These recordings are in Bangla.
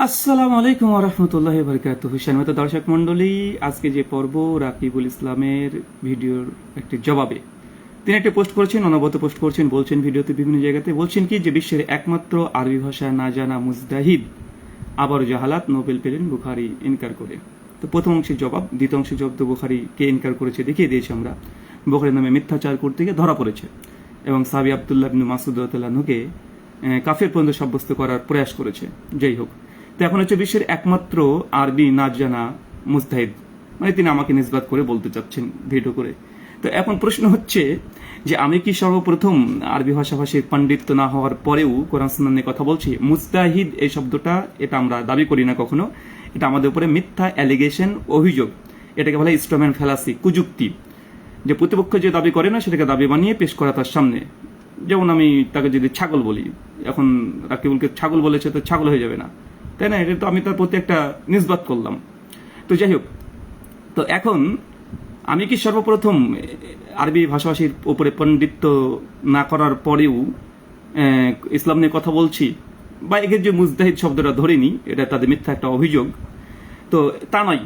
আসসালামু আলাইকুম রহমতুল্লাহ বরকাতুহ। সম্মানিত দর্শক মন্ডলী, আজকে যে পর্ব রাকিবুল ইসলামের ভিডিওর একটি জবাবে তিনি একটা পোস্ট করেছেন, অনবরত পোস্ট করছেন, বলছেন ভিডিওতে বিভিন্ন জায়গাতে বলছেন কি যে বিশ্বের একমাত্র আরবি ভাষা না জানা মুজতাহিদ আবার জাহালাত নোবেল পেলেন বুখারী ইনকার করে। তো প্রথম অংশের জবাব, দ্বিতীয় অংশের জবাব তো বুখারী কে ইনকার করেছে দেখিয়ে দিয়েছি আমরা। বুখারীর নামে মিথ্যাচার করতে গিয়ে ধরা পড়েছে এবং সাহাবী আব্দুল্লাহ ইবনে মাসউদ রাদিয়াল্লাহু আনহুকে কাফের পর্যন্ত সাব্যস্ত করার প্রয়াস করেছে। যাই হোক, তো এখন হচ্ছে বিশ্বের একমাত্র আরবি না জানা মুজতাহিদ, মানে তিনি আমাকে নিসবাত করে বলতে চাচ্ছেন ভিডিও করে। তো এখন প্রশ্ন হচ্ছে যে আমি কি সর্বপ্রথম আরবি ভাষাভাষীর পাণ্ডিত্য না হওয়ার পরেও কোরআন সুন্নাহ নিয়ে কথা বলছি? মুজতাহিদ এই শব্দটা এটা আমরা দাবি করি না কখনো, এটা আমাদের উপরে মিথ্যা অ্যালিগেশন, অভিযোগ। এটাকে বলা হয় স্ট্রম্যান ফ্যালাসি, কুযুক্তি, যে প্রতিপক্ষ যে দাবি করে না সেটাকে দাবি বানিয়ে পেশ করা তার সামনে। যেমন আমি তাকে যদি ছাগল বলি, এখন রাকিবুলকে ছাগল বলেছে তো ছাগল হয়ে যাবে না, তাই না? এটা তো আমি তার প্রতি একটা নিসবাত করলাম। তো যাই হোক, তো এখন আমি কি সর্বপ্রথম আরবি ভাষাভাষীর উপরে পণ্ডিত্য না করার পরেও ইসলাম নিয়ে কথা বলছি, বা একে যে মুজতাহিদ শব্দটা ধরিনি, এটা তাদের মিথ্যা একটা অভিযোগ, তো তা নয়।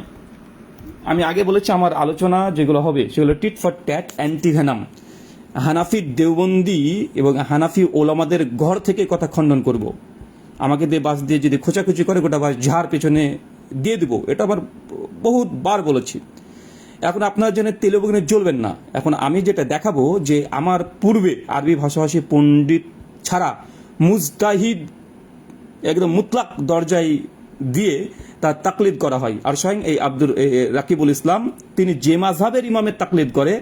আমি আগে বলেছি আমার আলোচনা যেগুলো হবে সেগুলো টিট ফর ট্যাট, অ্যান্টিভেনাম। হানাফি দেওবন্দি এবং হানাফি ওলামাদের ঘর থেকে কথা খণ্ডন করব। আমাকে দিয়ে বাস দিয়ে যদি খোঁচাখুচি করে গোটা বাস ঝাড় পেছনে দিয়ে দিব, এটা আবার বহুতবার বলেছি। এখন আপনার জন্য তেলে বেগুনে জ্বলবেন না। এখন আমি যেটা দেখাবো যে আমার পূর্বে আরবি ভাষাভাষী পণ্ডিত ছাড়া মুজতাহিদ একদম মুতলাক দরজায় দিয়ে তার তাকলিদ করা হয়। আর স্বয়ং এই রাকিবুল ইসলাম তিনি যে মাযহাবের ইমামের তাকলিদ করে,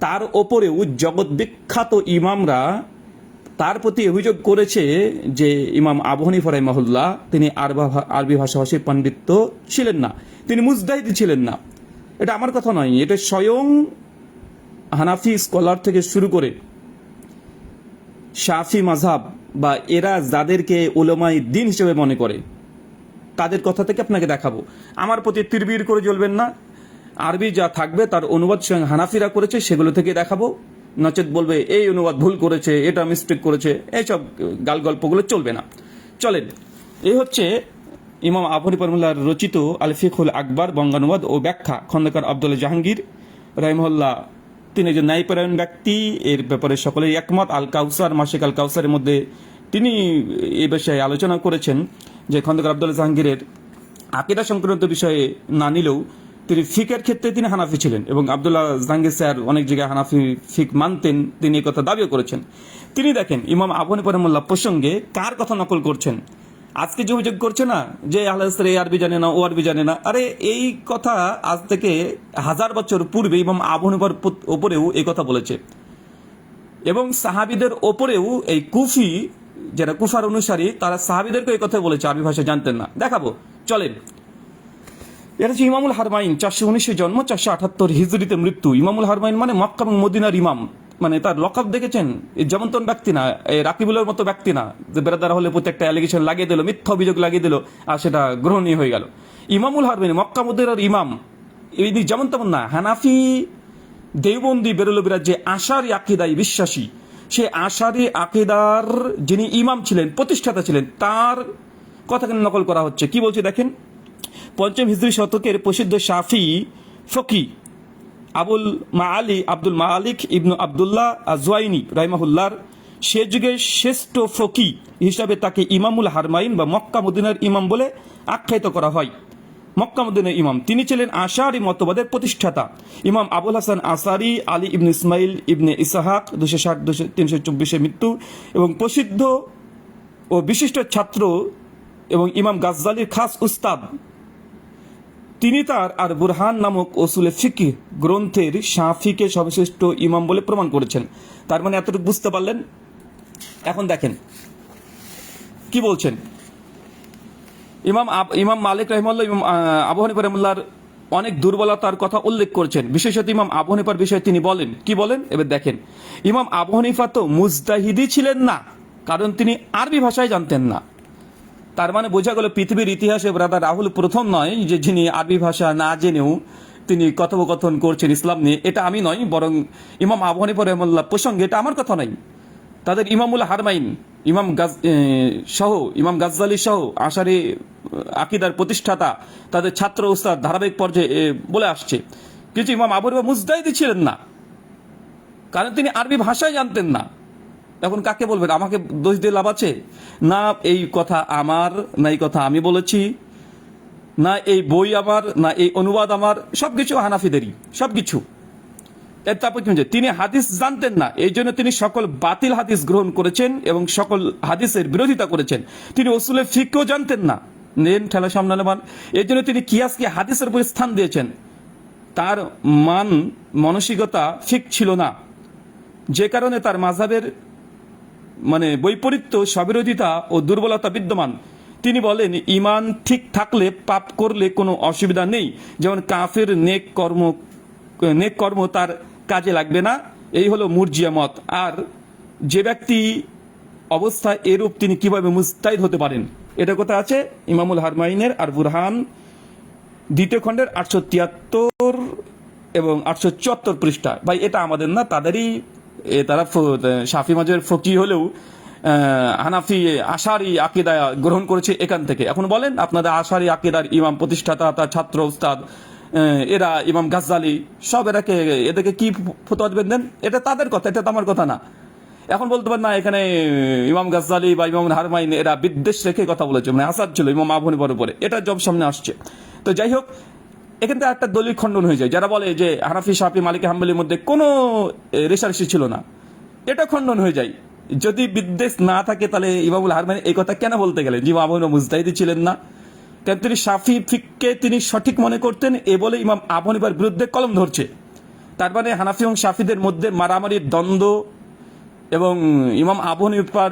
তার ওপরেও জগৎ বিখ্যাত ইমামরা তার প্রতি অভিযোগ করেছে যে ইমাম আবু হানিফা রাহিমাহুল্লাহ তিনি আরবি ভাষাভাষীর পণ্ডিত্য ছিলেন না, তিনি মুজতাহিদ ছিলেন না। এটা আমার কথা নয়, এটা স্বয়ং হানাফি স্কলার থেকে শুরু করে শাফি মাযহাব বা এরা যাদেরকে উলামায়ে দ্বীন হিসেবে মনে করে তাদের কথা থেকে আপনাকে দেখাবো। আমার প্রতি তিরবির করে জ্বলবেন না। আরবি যা থাকবে তার অনুবাদ স্বয়ং হানাফিরা করেছে, সেগুলো থেকে দেখাবো। নচেত বলবে এই অনুবাদ ভুল করেছে, এটা মিস্টেক করেছে, এইসব গাল গল্পগুলো চলবে না। চলেন, এই হচ্ছে ইমাম আবু হানিফা রাহিমাহুল্লাহর রচিত আল ফিকহুল আকবর বঙ্গানুবাদ ও ব্যাখ্যা। খন্দকার আব্দুল্লাহ জাহাঙ্গীর রাহিমাহুল্লাহ তিনি একজন ন্যায়পরায়ণ ব্যক্তি, এর ব্যাপারে সকলেই একমত। আল কাউসার, মাসিক আল কাউসারের মধ্যে তিনি এই বিষয়ে আলোচনা করেছেন যে খন্দকার আব্দুল্লাহ জাহাঙ্গীরের আকীদা সংক্রান্ত বিষয়ে না নিলেও তিনি ফিকের ক্ষেত্রে তিনি হানাফি ছিলেন এবং আব্দুল্লাহ জাহাঙ্গীর স্যার অনেক জায়গায় হানাফি ফিক মানতেন, তিনি এই কথা দাবিও করেছেন। তিনি দেখেন ইমাম আবু হানিফা রাহিমাহুল্লাহ প্রসঙ্গে কার কথা নকল করছেন। আজকে যে অভিযোগ করছে না যে আহলে হাদিসরা এই আরবি জানে না, ও আরবি জানে না, আরে এই কথা আজ থেকে 1000 বছর পূর্বে ইমাম আবু হানিফার ওপরেও এই কথা বলেছে এবং সাহাবীদের ওপরেও এই কুফি যারা কুফার অনুসারী তারা সাহাবীদেরকে এই কথা বলেছে আরবি ভাষা জানতেন না। দেখাবো, চলেন। এটা হচ্ছে ইমামুল হারমাইন, 419 জন্ম, 478 হিজরিতে মৃত্যু। ইমামুল হারমাইন মানে মক্কা এবং মদিনার ইমাম, মানে তার লকব দেখেছেন, যেমন তেমন ব্যক্তি না, এই রাকিবুলের মতো ব্যক্তি না যে বেরাদার হলে প্রত্যেকটা অ্যালিগেশন লাগিয়ে দিল, মিথ্যা অভিযোগ লাগিয়ে দিল আর সেটা গ্রহণীয় হয়ে গেল। ইমামুল হারমাইন মক্কা মদিনার ইমাম, এই যেমন তেমন না। হানাফি দেওবন্দি বেরলবিরা যে আশারি আকীদায় বিশ্বাসী, সে আশারি আকীদার যিনি ইমাম ছিলেন, প্রতিষ্ঠাতা ছিলেন, তার কথা কেন নকল করা হচ্ছে? কি বলছে দেখেন। 5ম হিজরি শতকের প্রসিদ্ধ শাফি ফকি আব্দুল মালিক ইবনু আবদুল্লাহ আজওয়াইনি রাহিমাহুল্লাহর সে যুগের শ্রেষ্ঠ ফকি হিসাবে তাকে ইমামুল হারমাইন বা মক্কা মদিনার ইমাম বলে আখ্যায়িত করা হয়। মক্কা মদিনার ইমাম, তিনি ছিলেন আশারি মতবাদের প্রতিষ্ঠাতা। ইমাম আবুল হাসান আসারি, আলী ইবনে ইসমাইল ইবনে ইসহাক 260-324 মৃত্যু এবং প্রসিদ্ধ ও বিশিষ্ট ছাত্র এবং ইমাম গাজ্জালির খাস উস্তাদ। তিনি তার আর বুরহান নামক উসুলে ফিকহ গ্রন্থের শাফিকে সর্বশ্রেষ্ঠ ইমাম বলে প্রমাণ করেছেন। তার মানে এতটুকু বুঝতে পারলেন। এখন দেখেন কি বলছেন। ইমাম মালিক রাহিমাহুল্লাহ ইমাম আবু হানিফা রাহিমাহুল্লাহর অনেক দুর্বলতার কথা উল্লেখ করেছেন, বিশেষত ইমাম আবু হানিফার বিষয়ে তিনি বলেন, কি বলেন এবার দেখেন। ইমাম আবু হানিফা তো মুজতাহিদই ছিলেন না, কারণ তিনি আরবি ভাষায় জানতেন না। তার মানে বোঝা গেল পৃথিবীর ইতিহাসে ব্রাদার রাহুল প্রথম নয় যে যিনি আরবি ভাষা না জেনেও তিনি কথোপকথন করছেন ইসলাম নিয়ে। এটা আমি নয়, বরং ইমাম আবু হানিফা রাহিমাহুল্লাহ প্রসঙ্গে, এটা আমার কথা নয়, তাদের ইমামুল হারমাইন ইমাম গাজ্জালি সহ আশারি আকিদার প্রতিষ্ঠাতা তাদের ছাত্র উস্তাদ ধারাবাহিক পর্যায়ে বলে আসছে, কিন্তু ইমাম আবু হানিফা মুজতাহিদ ছিলেন না, কারণ তিনি আরবি ভাষায় জানতেন না। এখন কাকে বলবেন? আমাকে দোষ দিয়ে লাভ আছে? না এই কথা আমার, না এই কথা আমি বলেছি, না এই বই আমার, না এই অনুবাদ আমার, সবকিছু হানাফিদেরই, সবকিছু। তারপর তিনি হাদিস জানতেন না, এই জন্য তিনি সকল বাতিল হাদিস গ্রহণ করেছেন এবং সকল হাদিসের বিরোধিতা করেছেন। তিনি উসুলে ফিকও জানতেন না, নেন ঠেলা সামনে মান, এই জন্য তিনি কিয়াসকে হাদিসের উপর স্থান দিয়েছেন। তার মানসিকতা ঠিক ছিল না, যে কারণে তার মাযহাবের বৈপরীত্য, স্ববিরোধিতা ও দুর্বলতা বিদ্যমান। তিনি বলেন, ঈমান ঠিক থাকলে পাপ করলে কোনো অসুবিধা নেই, যেমন কাফের নেক কর্ম তার কাজে লাগবে না, এই হলো মুরজিয়া মত। আর যে ব্যক্তি অবস্থায় এরূপ, তিনি কিভাবে মুজতাহিদ হতে পারেন? এটা কথা আছে ইমামুল হারমাইনের আর বুরহান 2য় খণ্ডের 873 এবং 874 পৃষ্ঠা। ভাই এটা আমাদের না, তাদেরই, তারা শাফি মাযহাবের ফকি হলেও হানাফি আশারি আকিদা গ্রহণ করেছে এখান থেকে। এখন বলেন, আপনাদের আশারি আকিদার ইমাম প্রতিষ্ঠাতা, তার ছাত্র উস্তাদ এরা, ইমাম গাজ্জালি সব, এদেরকে কি ফতোয়া দেন? এটা তাদের কথা, এটা তো আমার কথা না। এখন বলতে পারেন না, এখানে ইমাম গাজ্জালি বা ইমাম হারমাইন এরা বিদ্বেষ রেখে কথা বলেছে, আসাদ ছিল ইমাম আবু হানিফার উপরে, এটা জব সামনে আসছে। তো যাই হোক, এখান থেকে একটা দলিল খণ্ডন হয়ে যায়। যারা বলে যে হানাফি, শাফি, মালিকি, হাম্বলির মধ্যে কোনো রেশারেশি ছিল না, এটা খণ্ডন হয়ে যায়। যদি বিদ্বেষ না থাকে, তাহলে ইমামুল হারমাইন এই কথা কেন বলতে গেলেন যে ইমাম আবু হানিফা মুজতাহিদ ছিলেন না? কারণ তিনি শাফি ফিককে তিনি সঠিক মনে করতেন, এ বলে ইমাম আবু হানিফার বিরুদ্ধে কলম ধরছে। তার মানে হানাফি এবং শাফিদের মধ্যে মারামারির দ্বন্দ্ব এবং ইমাম আবু হানিফার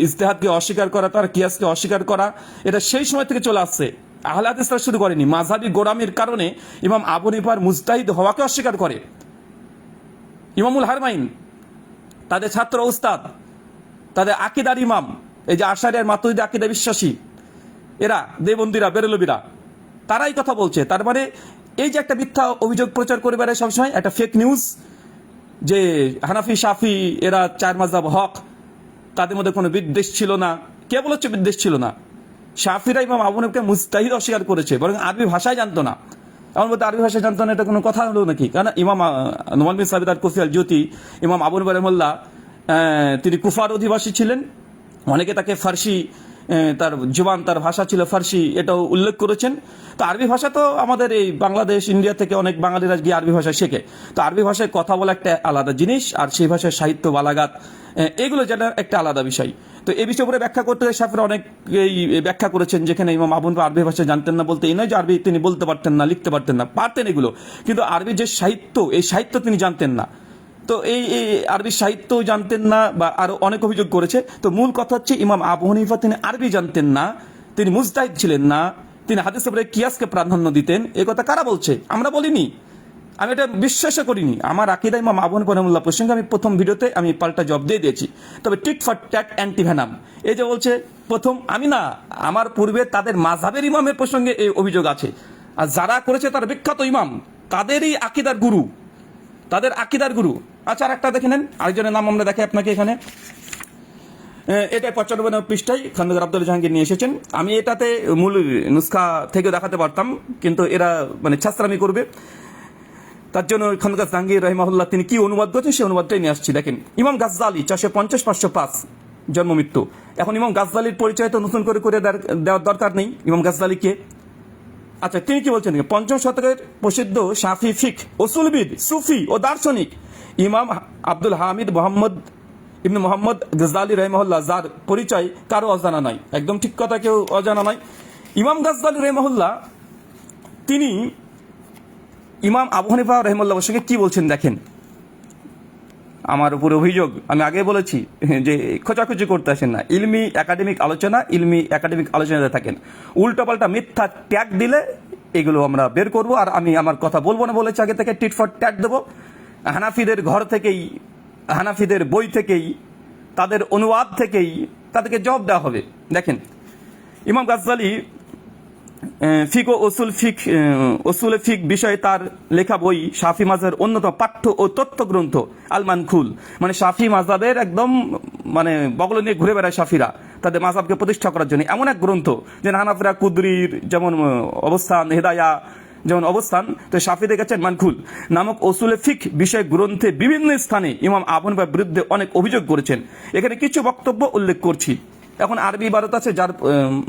ইজতিহাদকে অস্বীকার করা, তার কিয়াসকে অস্বীকার করা, এটা সেই সময় থেকে চলে আসছে। আহলে হাদিসরা শুরু করেনি, মাযহাবী গোড়ামির কারণে ইমাম আবু হানিফার মুজতাহিদ হওয়াকে অস্বীকার করে। ইমামুল হারমাইন, তাদের ছাত্র উস্তাদ, তাদের আকিদার ইমাম, এই যে আশারি আর মাতুরিদি আকিদা বিশ্বাসী এরা, দেবন্দীরা, বেরেলবিরা, তারাই কথা বলছে। তার মানে এই যে একটা মিথ্যা অভিযোগ প্রচার করে বেড়ায় সবসময়, একটা ফেক নিউজ, যে হানাফি শাফি এরা 4 মাযহাব হক, তাদের মধ্যে কোনো বিদ্বেষ ছিল না। কে বলেছে বিদ্বেষ ছিল না? শাফিরা ইমাম আবু হানিফাকে মুজতাহিদ অস্বীকার করেছে, বরং আরবি ভাষায় জানতো না। এমন বলতে আরবি ভাষায় জানতো না, এটা কোনো কথা হলো নাকি? কারণ ইমাম নোমান বিন সাবিত আল কুফি আল জ্যোতি, ইমাম আবু হানিফা রাহিমাহুল্লাহ, তিনি কুফার অধিবাসী ছিলেন। অনেকে তাকে ফার্সি, তার জুবান, তার ভাষা ছিল ফার্সি, এটাও উল্লেখ করেছেন। তো আরবি ভাষা তো আমাদের এই বাংলাদেশ, ইন্ডিয়া থেকে অনেক বাঙালিরা গিয়ে আরবি ভাষা শেখে। তো আরবি ভাষায় কথা বলা একটা আলাদা জিনিস, আর সেই ভাষায় সাহিত্য, বালাগাত, এগুলো যেটা একটা আলাদা বিষয়। তো এই বিষয় উপরে ব্যাখ্যা করতে শাফিরা অনেকেই ব্যাখ্যা করেছেন, যেখানে ইমাম আবু হানিফা আরবি ভাষা জানতেন না বলতে এই নয় যে আরবি তিনি বলতে পারতেন না, লিখতে পারতেন না, পারতেন এগুলো, কিন্তু আরবি যে সাহিত্য, এই সাহিত্য তিনি জানতেন না। তো এই আরবি সাহিত্য জানতেন না, বা আরো অনেক অভিযোগ করেছে। তো মূল কথা হচ্ছে, ইমাম আবু হানিফা তিনি আরবি জানতেন না, তিনি মুজতাহিদ ছিলেন না, তিনি হাদিসের উপরে কিয়াসকে প্রাধান্য দিতেন। এই কথা কারা বলছে? আমরা বলিনি, আমি এটা বিশ্বাসও করিনি। আমার আকীদা ইমাম আবু হানিফা রাহিমাহুল্লাহ প্রসঙ্গে আমি প্রথম ভিডিওতে আমি পাল্টা জবাব দিয়ে দিয়েছি। তবে টিট ফর ট্যাট অ্যান্টিভেনাম, এই যে বলছে প্রথম, আমি না, আমার পূর্বে তাদের মাযহাবের ইমামের প্রসঙ্গে এই অভিযোগ আছে, আর যারা করেছে তার বিখ্যাত ইমাম, তাদেরই আকীদার গুরু, তাদের আকীদার গুরু। আচ্ছা, আর একটা দেখে নেন, আরেকজনের নাম আমরা দেখাই আপনাকে এখানে। এটা 95 পৃষ্ঠায় খন্দকার আব্দুল জাহাঙ্গীর নিয়ে এসেছেন। আমি এটাতে মূল নুসখা থেকে দেখাতে পারতাম, কিন্তু এরা ছাত্রামি করবে, তার জন্য খন্দকার জাহাঙ্গীর রাহিমাহুল্লাহ তিনি কি অনুবাদ করেছেন সেই অনুবাদটাই নিয়ে আসছি। দেখেন, ইমাম গাজ্জালি 450-505 জন্ম মৃত্যু। এখন ইমাম গাজ্জালির পরিচয় তো নতুন করে দেওয়ার দরকার নেই, ইমাম গাজ্জালি কে। আচ্ছা, তিনি কি বলছেন? 5ম শতকের প্রসিদ্ধ শাফি ফিক, উসুলবিদ, সুফি ও দার্শনিক ইমাম আব্দুল হামিদ ইবনে মোহাম্মদ গাজ্জালি রাহিমাহুল্লাহ, যার পরিচয় কারো অজানা নয়। একদম ঠিক কথা, কেউ অজানা নয়। ইমাম গাজ্জালি রাহিমাহুল্লাহ তিনি ইমাম আবু হানিফা রাহিমাহুল্লাহর সঙ্গে কি বলছেন দেখেন। আমার উপরে অভিযোগ, আমি আগে বলেছি যে খোঁচাখুচি করতে আসেন না, ইলমি একাডেমিক আলোচনাতে থাকেন। উল্টোপাল্টা মিথ্যা ট্যাগ দিলে এগুলো আমরা বের করব, আর আমি আমার কথা বলবো না বলেছি আগে থেকে, টিট ফর ট্যাগ দেবো। হানাফিদের ঘর থেকেই, হানাফিদের বই থেকেই, তাদের অনুবাদ থেকেই তাদেরকে জবাব দেওয়া হবে। দেখেন, ইমাম গাজ্জালি ফিক ও ওসুলে ফিক বিষয়ে তার লেখা বই শাফি মাযহাবের অন্যতম পাঠ্য ও তথ্য গ্রন্থ আল মানখুল। মানে শাফি মাযহাবের একদম মানে বগল নিয়ে ঘুরে বেড়ায় শাফিরা তাদের মাযহাবকে প্রতিষ্ঠা করার জন্য, এমন এক গ্রন্থ যে হানাফিরা কুদরির যেমন অবস্থান, হেদায়া যেমন অবস্থান, তো শাফিদের কাছে মানখুল নামক ওসুলে ফিক বিষয় গ্রন্থে বিভিন্ন স্থানে ইমাম আবু হানিফার বিরুদ্ধে অনেক অভিযোগ করেছেন। এখানে কিছু বক্তব্য উল্লেখ করছি। এখন আরবি ইবারত আছে, যার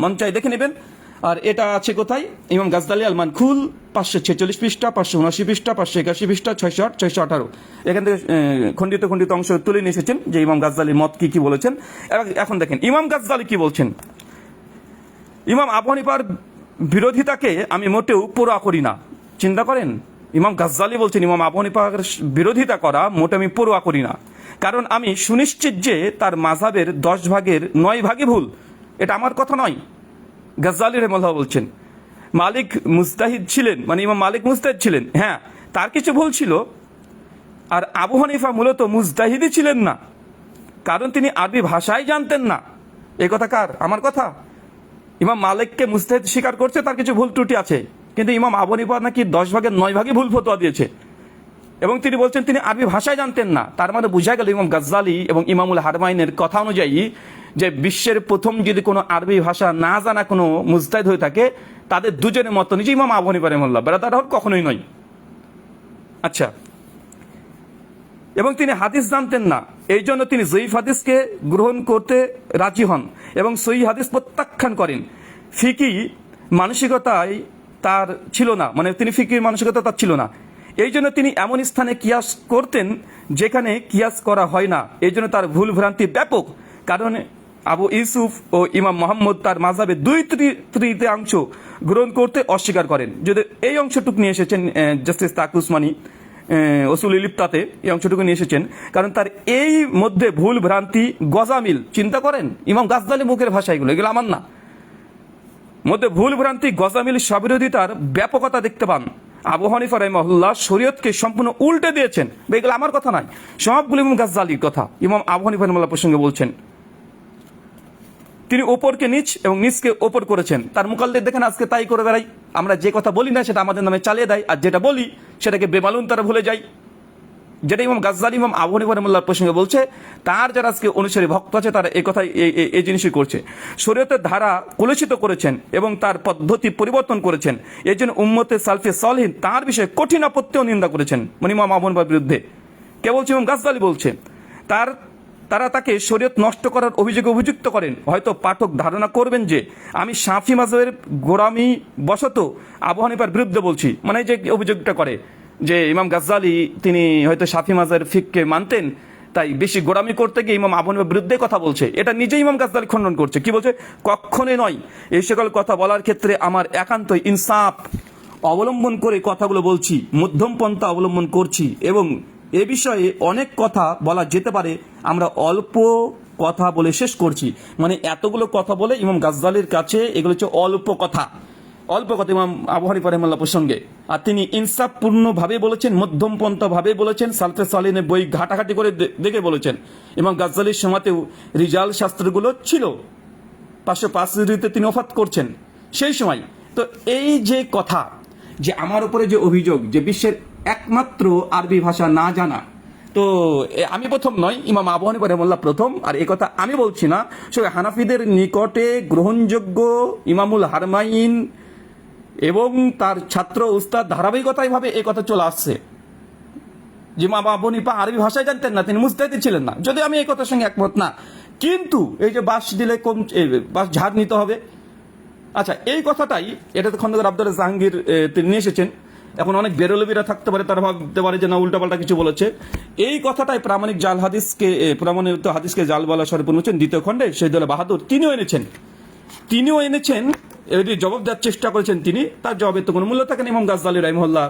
মন চাই দেখে নেবেন। আর এটা আছে কোথায়? ইমাম গাজদালি আল মানখুল 546 পৃষ্ঠা, 579 পৃষ্ঠা, 581 পৃষ্ঠা, 608, 618। এখান থেকে খণ্ডিত খণ্ডিত অংশ তুলে নিয়ে এসেছেন যে ইমাম গাজদালির মত কি কি বলেছেন। এখন দেখেন ইমাম গাজদালি কি বলছেন। ইমাম আবু হানিফার বিরোধিতাকে আমি মোটেও পরোয়া করি না। চিন্তা করেন, ইমাম গাজদালি বলছেন ইমাম আবু হানিফার বিরোধিতা করা মোটে আমি পরোয়া করি না, কারণ আমি সুনিশ্চিত যে তার মাযহাবের 10 ভাগের 9 ভাগই ভুল। এটা আমার কথা নয়, গাজ্জালি রাহিমাহুল্লাহ বলছেন। মালিক মুজতাহিদ ছিলেন, মানে ইমাম মালিক মুজতাহিদ ছিলেন, হ্যাঁ তার কিছু ভুল ছিল। আর আবু হানিফা মূলত মুজতাহিদই ছিলেন না, কারণ তিনি আরবি ভাষাই জানতেন না। এই কথা কার? আমার কথা। ইমাম মালিককে মুজতাহিদ স্বীকার করছে, তার কিছু ভুল ত্রুটি আছে, কিন্তু ইমাম আবু হানিফা নাকি 10 ভাগের 9 ভাগই ভুল ফতোয়া দিয়েছে, এবং তিনি বলছেন তিনি আরবি ভাষায় জানতেন না। তার মানে বোঝা গেল ইমাম গাজ্জালি এবং ইমামুল হারমাইনের কথা অনুযায়ী যে বিশ্বের প্রথম যদি কোনো আরবি ভাষা না জানা কোনো মুজতাহিদ হয়ে থাকে, তাদের দুজনের মত নিজে ইমাম আবু হানিফা রাহিমাহুল্লাহ, বেরাদার কখনোই নয়। আচ্ছা, এবং তিনি হাদিস জানতেন না, এই জন্য তিনি জয়ীফ হাদিসকে গ্রহণ করতে রাজি হন এবং সহিহ হাদিস প্রত্যাখ্যান করেন। ফিকি মানসিকতায় তার ছিল না, মানে তিনি ফিকির মানসিকতা তার ছিল না। এই জন্য তিনি এমন স্থানে কিয়াস করতেন যেখানে কিয়াস করা হয় না। এই জন্য তার ভুল ভ্রান্তি ব্যাপক। কারণ আবু ইউসুফ ও ইমাম মোহাম্মদ তার মাযহাবে 2/3 গ্রহণ করতে অস্বীকার করেন। যদি এই অংশটুকু নিয়ে এসেছেন জাস্টিস তাকি উসমানী ওসুল লিপ্তাতে, এই অংশটুকু নিয়ে এসেছেন, কারণ তার এই মধ্যে ভুল ভ্রান্তি গজামিল। চিন্তা করেন, ইমাম গাজদালি মুখের ভাষা এগুলো আমার না, মধ্যে ভুল ভ্রান্তি গজামিল স্ববিরোধিতার ব্যাপকতা দেখতে পান। আবু হানিফা রাহিমাহুল্লাহ শরীয়তকে সম্পূর্ণ উল্টে দিয়েছেন। এগুলো আমার কথা নয়, সবগুলো ইমাম গাজদালির কথা। ইমাম আবু হানিফা রাহিমাহুল্লাহ প্রসঙ্গে বলছেন তিনি ওপরকে নিচ এবং নিচকে ওপর করেছেন। তার মুকাল্লিদ দেখেন আজকে তাই করে বেড়াই, আমরা যে কথা বলি না সেটা আমাদের নামে চালিয়ে দেয়, আর যেটা বলি সেটাকে বেমালুন তারা ভুলে যায়। যেটা ইমাম গাজদালি ইমাম আবু হানিফা রাহিমাহুল্লাহর প্রসঙ্গে বলছে, তার যারা আজকে অনুসারী ভক্ত আছে তারা এই কথাই এই জিনিসই করছে। শরীয়তের ধারা কলুষিত করেছেন এবং তার পদ্ধতি পরিবর্তন করেছেন। এই জন্য উম্মতে সালফে সালেহিন তার বিষয়ে কঠিন আপত্তি ও নিন্দা করেছেন। মানে ইমাম আবু হানিফার বিরুদ্ধে কে বলছে? ইমাম গাজদালি বলছে তারা তাকে শরীয়ত নষ্ট করার অভিযোগে অভিযুক্ত করেন। হয়তো পাঠক ধারণা করবেন যে আমি শাফি মাযহাবের গোড়ামি বশত আবু হানিফার বিরুদ্ধে বলছি, মানে যে অভিযোগটা করে যে ইমাম গাজ্জালি তিনি হয়তো শাফি মাযহাবের ফিককে মানতেন, তাই বেশি গোড়ামি করতে গিয়ে ইমাম আবু হানিফার বিরুদ্ধে কথা বলছে। এটা নিজেই ইমাম গাজ্জালি খণ্ডন করছে। কি বলছে? কখনোই নয়। এই সকল কথা বলার ক্ষেত্রে আমার একান্তই ইনসাফ অবলম্বন করে কথাগুলো বলছি, মধ্যম পন্থা অবলম্বন করছি, এবং এ বিষয়ে অনেক কথা বলা যেতে পারে, আমরা অল্প কথা বলে শেষ করছি। মানে এতগুলো কথা বলে ইমাম গাজ্জালির কাছে এগুলো হচ্ছে অল্প কথা ইমাম আবু হানিফা রাহিমাহুল্লাহ প্রসঙ্গে। আর তিনি ইনসাফপূর্ণভাবে বলেছেন, মধ্যম পন্থাভাবে বলেছেন, সালফে সালেহিনের বই ঘাটাঘাটি করে দেখে বলেছেন। ইমাম গাজ্জালির সময়তেও রিজাল শাস্ত্রগুলো ছিল, 505 হিজরিতে তিনি ওফাত করছেন সেই সময়। তো এই যে কথা, যে আমার উপরে যে অভিযোগ যে বিশ্বের একমাত্র আরবি ভাষা না জানা, তো আমি প্রথম নয়, ইমাম আবু হানিফা রাহিমাহুল্লাহ প্রথম। আর এই কথা আমি বলছি না, হানাফিদের নিকটে গ্রহণযোগ্য ইমামুল হারমাইন এবং তার ছাত্র উস্তাদ ধারাবাহিকতায় ভাবে এই কথা চলে আসছে যে ইমাম আবু হানিফা আরবি ভাষায় জানতেন না, তিনি মুজতাহিদ ছিলেন না। যদি আমি এই কথার সঙ্গে একমত না, কিন্তু এই যে বাস দিলে বাস ঝাড় নিতে হবে, আচ্ছা এই কথাটাই, এটা তো খন্দকার আব্দুল জাহাঙ্গীর তিনি নিয়ে এসেছেন। এখন অনেক বেরলবিরা থাকতে পারে, তারা ভাবতে পারে যে না উল্টাপাল্টা কিছু বলেছে। এই কথাটাই প্রামাণিক প্রমাণিত হাদিসকে জাল বলা স্বরে পূর্ণ দ্বিতীয় খণ্ডে শহীদুল্লাহ বাহাদুর তিনিও এনেছেন এটি জবাব দেওয়ার চেষ্টা করেছেন। তিনি তার জবাবের তো কোনো মূল্য থাকে না। ইমাম গাজ্জালি রাহিমাহুল্লাহ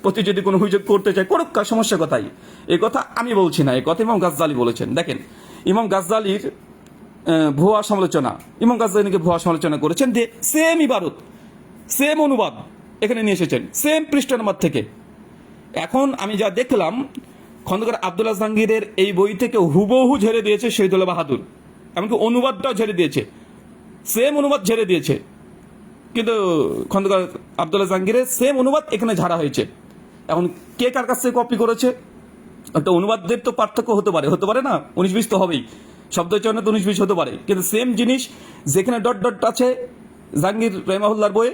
প্রতি যদি কোনো অভিযোগ করতে চায় করুক, সমস্যা কথাই। এই কথা আমি বলছি না, এই কথা ইমাম গাজ্জালি বলেছেন। দেখেন ইমাম গাজ্জালির ভুয়া সমালোচনা, ইমাম গাজ্জালিকে ভুয়া সমালোচনা করেছেন যে সেম ইবারত সেম অনুবাদ এখানে নিয়ে এসেছেন, সেম পৃষ্ঠা নাম্বার থেকে। এখন আমি যা দেখলাম, খন্দকার আব্দুল্লাহ জাহাঙ্গীরের এই বই থেকে হুবহু ঝেড়ে দিয়েছে শহীদুল্লাহ বাহাদুর, এমনকি অনুবাদটাও ঝেড়ে দিয়েছে, সেম অনুবাদ ঝেড়ে দিয়েছে। কিন্তু খন্দকার আব্দুল্লাহ জাহাঙ্গীরের সেম অনুবাদ এখানে ঝাড়া হয়েছে। এখন কে কার কাছ থেকে কপি করেছে, একটা অনুবাদদের তো পার্থক্য হতে পারে না, 19-20 তো হবেই, শব্দ চয়নে তো 19-20 হতে পারে, কিন্তু সেম জিনিস যেখানে ডট ডট আছে জাহাঙ্গীর রহমাহুল্লাহর বইয়ে,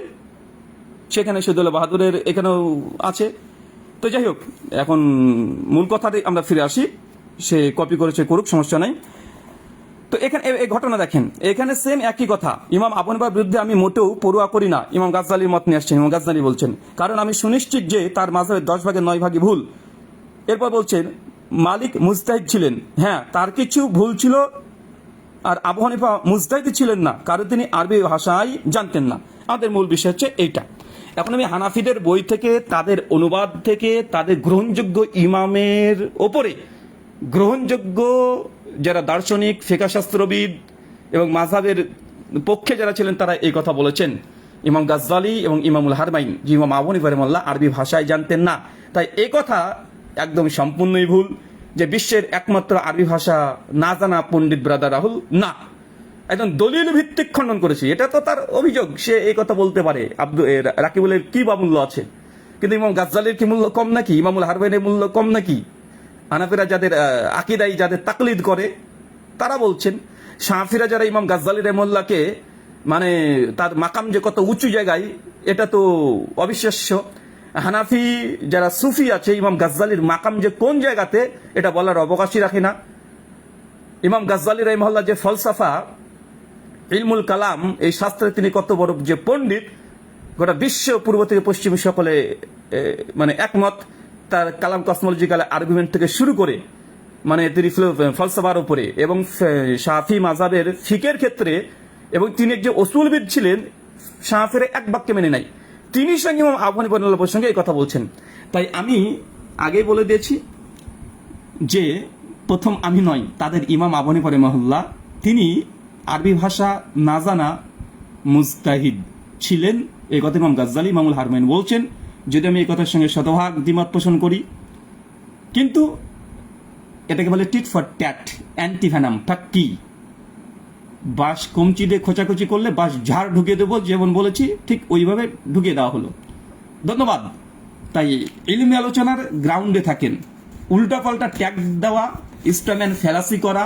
সেখানে শহীদুল্লাহ বাহাদুরের এখানেও আছে। তো যাই হোক, এখন মূল কথাতে আমরা ফিরে আসি, সে কপি করেছে করুক, সমস্যা নাই। তো এখানে এই ঘটনা দেখেন, এখানে সেম একই কথা। ইমাম আবু হানিফার বিরুদ্ধে আমি মোটেও পড়ুয়া করি না, ইমাম গাজ্জালির মত নিয়ে আসছেন। ইমাম গাজ্জালি বলছেন, কারণ আমি সুনিশ্চিত যে তার মাযহাবের 10 ভাগের 9 ভাগই ভুল। এরপর বলছেন মালিক মুজতাহিদ ছিলেন, হ্যাঁ তার কিছু ভুল ছিল, আর আবু হানিফা মুজতাহিদ ছিলেন না, কারণ তিনি আরবি ভাষাই জানতেন না। আমাদের মূল বিষয় হচ্ছে এইটা। এখন আমি হানাফিদের বই থেকে, তাদের অনুবাদ থেকে, তাদের গ্রহণযোগ্য ইমামের ওপরে গ্রহণযোগ্য যারা দার্শনিক, ফিকহশাস্ত্রবিদ এবং মাযহাবের পক্ষে যারা ছিলেন, তারা এই কথা বলেছেন। ইমাম গাজ্জালি এবং ইমামুল হারমাইন, যে ইমাম আবু হানিফা রাহিমাহুল্লাহ আরবি ভাষায় জানতেন না। তাই এই কথা একদম সম্পূর্ণই ভুল যে বিশ্বের একমাত্র আরবি ভাষা না জানা পণ্ডিত ব্রাদার রাহুল না, একদম দলিল ভিত্তিক খণ্ডন করেছে। এটা তো তার অভিযোগ, সে এই কথা বলতে পারে। রাকিবুলের কি বা মূল্য আছে, কিন্তু ইমাম গাজ্জালির কি মূল্য কম নাকি? ইমামুল হারমাইনের মূল্য কম নাকি? হানাফিরা যাদের আকিদাই যাদের তাকলিদ করে তারা বলছেন, শাফিরা যারা ইমাম গাজ্জালি রাহিমাহুল্লাহকে মানে তার মাকাম যে কত উঁচু জায়গায়, এটা তো অবিশ্বাস্য। হানাফি যারা সুফি আছে, ইমাম গাজ্জালির মাকাম যে কোন জায়গাতে, এটা বলার অবকাশই রাখে না। ইমাম গাজ্জালি রাহিমাহুল্লাহ যে ফলসাফা, ইলমুল কালাম, এই শাস্ত্রে তিনি কত বড় যে পণ্ডিত, গোটা বিশ্ব পূর্ব থেকে পশ্চিম সকলে মানে একমত তার কালাম কসমোলজিক্যাল আর্গুমেন্ট থেকে শুরু করে, মানে তিনি ফলসাফার উপরে, এবং শাফি মাযহাবের ফিকের ক্ষেত্রে, এবং তিনি যে উসুলবিদ ছিলেন, শাফির এক বাক্যে মেনে নাই। তিনি সঙ্গে ইমাম আবু হানিফা রাহিমাহুল্লাহর সঙ্গে এই কথা বলছেন। তাই আমি আগেই বলে দিয়েছি যে প্রথম আমি নয়, তাদের ইমাম আবু হানিফা রাহিমাহুল্লাহ তিনি আরবি ভাষা না জানা মুজতাহিদ ছিলেন, এই কথা ইমাম গাজ্জালি, ইমামুল হারমাইন বলছেন। যদি আমি এই কথার সঙ্গে শতভাগ দ্বিমত পোষণ করি, কিন্তু এটাকে বলে টিট ফর ট্যাট, অ্যান্টিভ্যানাম। তা কি? বাঁশ কমচি দিয়ে খোঁচাখুচি করলে বাঁশ ঝাড় ঢুকিয়ে দেবো, যেমন বলেছি ঠিক ওইভাবে ঢুকিয়ে দেওয়া হলো। ধন্যবাদ। তাই ইলমি আলোচনার গ্রাউন্ডে থাকেন, উল্টাপাল্টা ট্যাগ দেওয়া, স্টারম্যান ফ্যালাসি করা,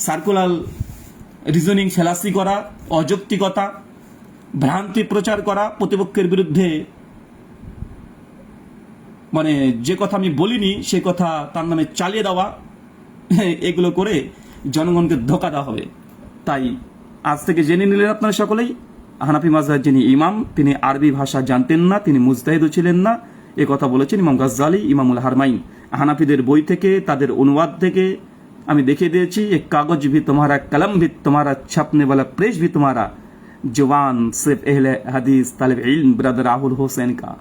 সার্কুলার রিজনিং ফ্যালাসি করা, অযৌক্তিকতা, ভ্রান্তি প্রচার করা, প্রতিপক্ষের বিরুদ্ধে মানে যে কথা আমি বলিনি সে কথা তার নামে চালিয়ে দেওয়া, এগুলো করে জনগণকে ধোঁকা দেওয়া হবে। তাই আজ থেকে জেনে নিলেন আপনারা সকলেই, হানাফি মাযহাবের যিনি ইমাম, তিনি আরবি ভাষা জানতেন না, তিনি মুজতাহিদও ছিলেন না, এ কথা বলেছেন ইমাম গাজ্জালি, ইমামুল হারমাইন। হানাফিদের বই থেকে, তাদের অনুবাদ থেকে আমি দেখিয়ে দিয়েছি। এক কাগজ ভি তোমারা, কলম ভি তোমারা, ছাপনে वाला प्रेस भी तुम्हारा, जवान सिर्फ अहले हदीस तालिब इल्म ब्रदर राहुल हुसैन का।